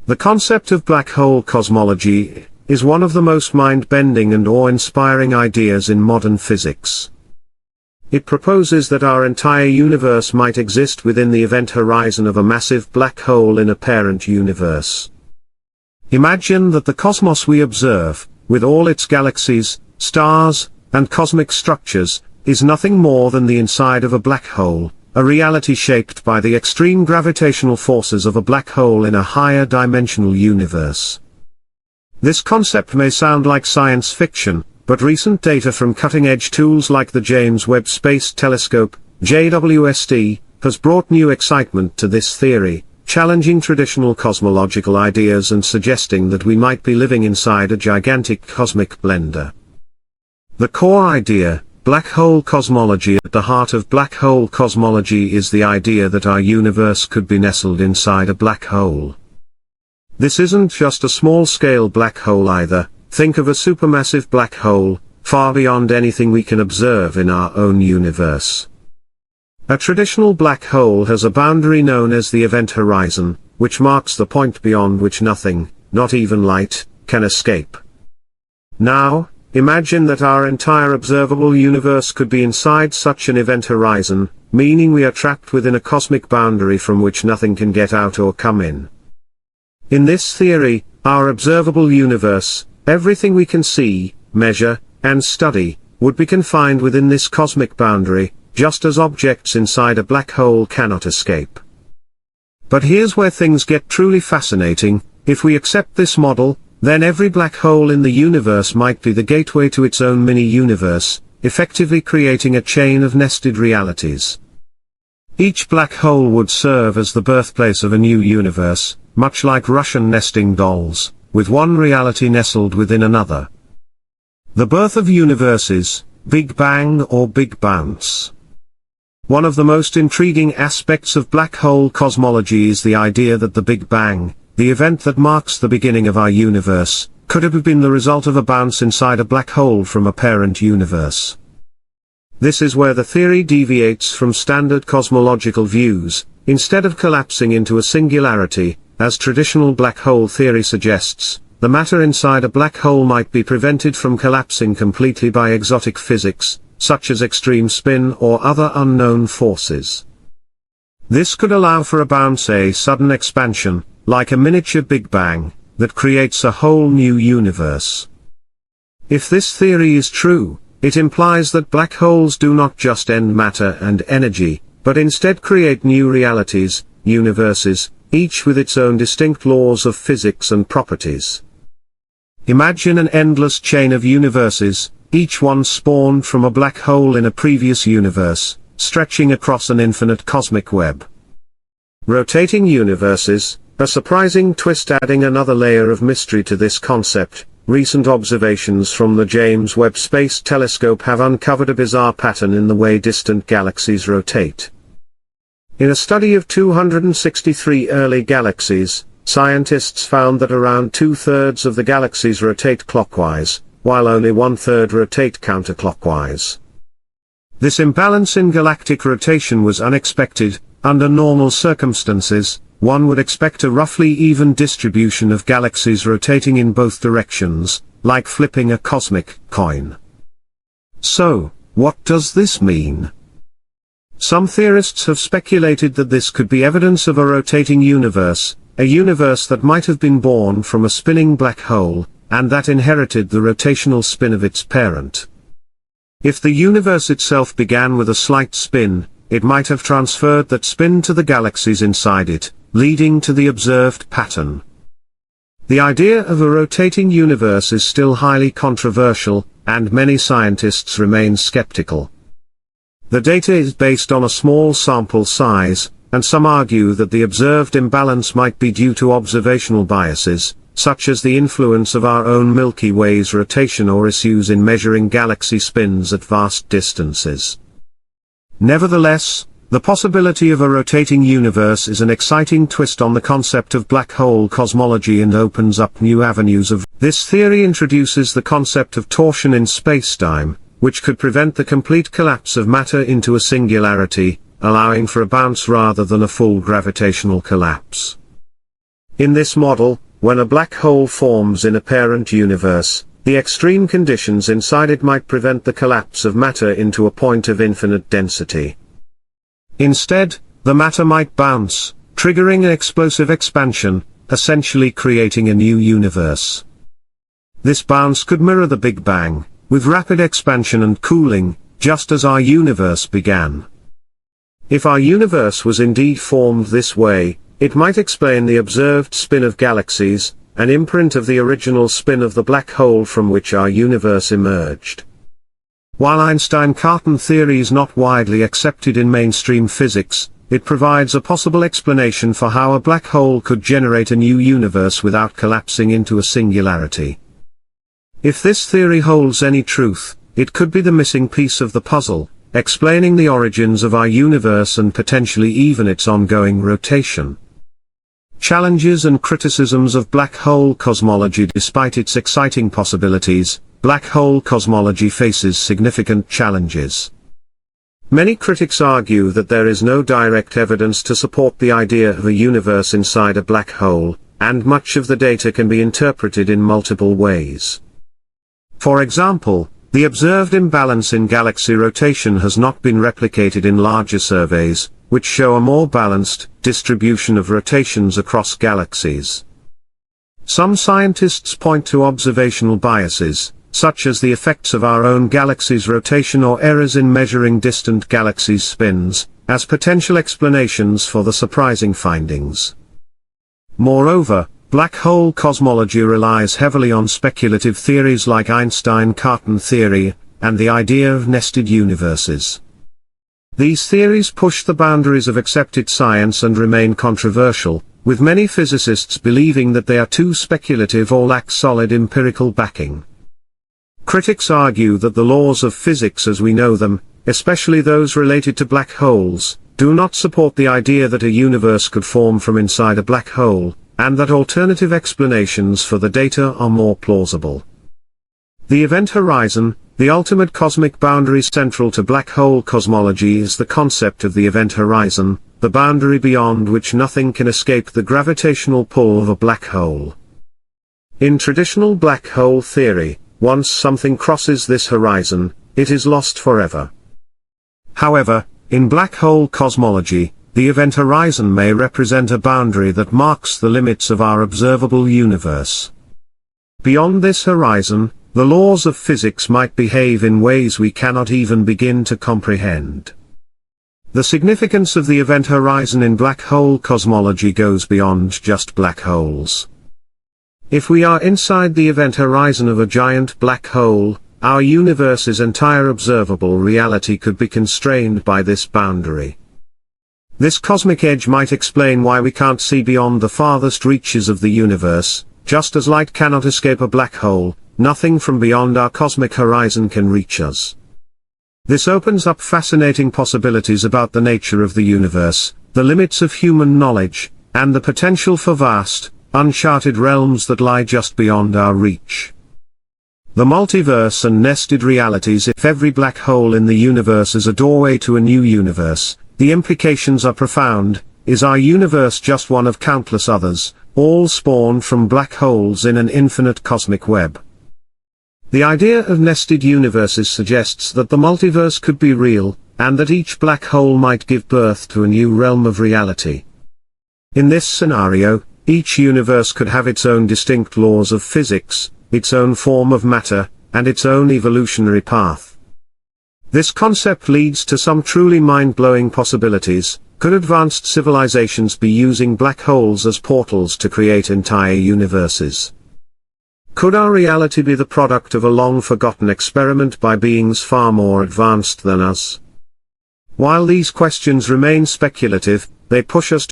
The concept of black hole cosmology is one of the most mind-bending and awe-inspiring ideas in modern physics. It proposes that our entire universe might exist within the event horizon of a massive black hole in a parent universe. Imagine that the cosmos we observe, with all its galaxies, stars, and cosmic structures, is nothing more than the inside of a black hole, a reality shaped by the extreme gravitational forces of a black hole in a higher dimensional universe. This concept may sound like science fiction, but recent data from cutting-edge tools like the James Webb Space Telescope, JWST, has brought new excitement to this theory, challenging traditional cosmological ideas and suggesting that we might be living inside a gigantic cosmic blender. The core idea, black hole cosmology. At the heart of black hole cosmology is the idea that our universe could be nestled inside a black hole. This isn't just a small-scale black hole either. Think of a supermassive black hole, far beyond anything we can observe in our own universe. A traditional black hole has a boundary known as the event horizon, which marks the point beyond which nothing, not even light, can escape. Now, imagine that our entire observable universe could be inside such an event horizon, meaning we are trapped within a cosmic boundary from which nothing can get out or come in. In this theory, our observable universe, everything we can see, measure, and study, would be confined within this cosmic boundary, just as objects inside a black hole cannot escape. But here's where things get truly fascinating. If we accept this model, then every black hole in the universe might be the gateway to its own mini-universe, effectively creating a chain of nested realities. Each black hole would serve as the birthplace of a new universe, much like Russian nesting dolls, with one reality nestled within another. The birth of universes, Big Bang or Big Bounce. One of the most intriguing aspects of black hole cosmology is the idea that the Big Bang, the event that marks the beginning of our universe, could have been the result of a bounce inside a black hole from a parent universe. This is where the theory deviates from standard cosmological views. Instead of collapsing into a singularity, as traditional black hole theory suggests, the matter inside a black hole might be prevented from collapsing completely by exotic physics, such as extreme spin or other unknown forces. This could allow for a bounce, a sudden expansion, like a miniature Big Bang, that creates a whole new universe. If this theory is true, it implies that black holes do not just end matter and energy, but instead create new realities, universes, each with its own distinct laws of physics and properties. Imagine an endless chain of universes, each one spawned from a black hole in a previous universe, stretching across an infinite cosmic web. Rotating universes, a surprising twist, adding another layer of mystery to this concept. Recent observations from the James Webb Space Telescope have uncovered a bizarre pattern in the way distant galaxies rotate. In a study of 263 early galaxies, scientists found that around 2/3 of the galaxies rotate clockwise, while only 1/3 rotate counterclockwise. This imbalance in galactic rotation was unexpected. Under normal circumstances, one would expect a roughly even distribution of galaxies rotating in both directions, like flipping a cosmic coin. So, what does this mean? Some theorists have speculated that this could be evidence of a rotating universe, a universe that might have been born from a spinning black hole, and that inherited the rotational spin of its parent. If the universe itself began with a slight spin, it might have transferred that spin to the galaxies inside it, leading to the observed pattern. The idea of a rotating universe is still highly controversial, and many scientists remain skeptical. The data is based on a small sample size, and some argue that the observed imbalance might be due to observational biases, such as the influence of our own Milky Way's rotation or issues in measuring galaxy spins at vast distances. Nevertheless, the possibility of a rotating universe is an exciting twist on the concept of black hole cosmology and opens up new avenues of. This theory introduces the concept of torsion in spacetime, which could prevent the complete collapse of matter into a singularity, allowing for a bounce rather than a full gravitational collapse. In this model, when a black hole forms in a parent universe, the extreme conditions inside it might prevent the collapse of matter into a point of infinite density. Instead, the matter might bounce, triggering an explosive expansion, essentially creating a new universe. This bounce could mirror the Big Bang, with rapid expansion and cooling, just as our universe began. If our universe was indeed formed this way, it might explain the observed spin of galaxies, an imprint of the original spin of the black hole from which our universe emerged. While Einstein-Cartan theory is not widely accepted in mainstream physics, it provides a possible explanation for how a black hole could generate a new universe without collapsing into a singularity. If this theory holds any truth, it could be the missing piece of the puzzle, explaining the origins of our universe and potentially even its ongoing rotation. Challenges and criticisms of black hole cosmology. Despite its exciting possibilities, black hole cosmology faces significant challenges. Many critics argue that there is no direct evidence to support the idea of a universe inside a black hole, and much of the data can be interpreted in multiple ways. For example, the observed imbalance in galaxy rotation has not been replicated in larger surveys, which show a more balanced distribution of rotations across galaxies. Some scientists point to observational biases, such as the effects of our own galaxy's rotation or errors in measuring distant galaxies' spins, as potential explanations for the surprising findings. Moreover, black hole cosmology relies heavily on speculative theories like Einstein-Cartan theory, and the idea of nested universes. These theories push the boundaries of accepted science and remain controversial, with many physicists believing that they are too speculative or lack solid empirical backing. Critics argue that the laws of physics as we know them, especially those related to black holes, do not support the idea that a universe could form from inside a black hole, and that alternative explanations for the data are more plausible. The event horizon, the ultimate cosmic boundary central to black hole cosmology, is the concept of the event horizon, the boundary beyond which nothing can escape the gravitational pull of a black hole. In traditional black hole theory, once something crosses this horizon, it is lost forever. However, in black hole cosmology, the event horizon may represent a boundary that marks the limits of our observable universe. Beyond this horizon, the laws of physics might behave in ways we cannot even begin to comprehend. The significance of the event horizon in black hole cosmology goes beyond just black holes. If we are inside the event horizon of a giant black hole, our universe's entire observable reality could be constrained by this boundary. This cosmic edge might explain why we can't see beyond the farthest reaches of the universe. Just as light cannot escape a black hole, nothing from beyond our cosmic horizon can reach us. This opens up fascinating possibilities about the nature of the universe, the limits of human knowledge, and the potential for vast, uncharted realms that lie just beyond our reach. The multiverse and nested realities. If every black hole in the universe is a doorway to a new universe, the implications are profound. Is our universe just one of countless others, all spawned from black holes in an infinite cosmic web? The idea of nested universes suggests that the multiverse could be real, and that each black hole might give birth to a new realm of reality. In this scenario, each universe could have its own distinct laws of physics, its own form of matter, and its own evolutionary path. This concept leads to some truly mind-blowing possibilities. Could advanced civilizations be using black holes as portals to create entire universes? Could our reality be the product of a long-forgotten experiment by beings far more advanced than us? While these questions remain speculative, they push us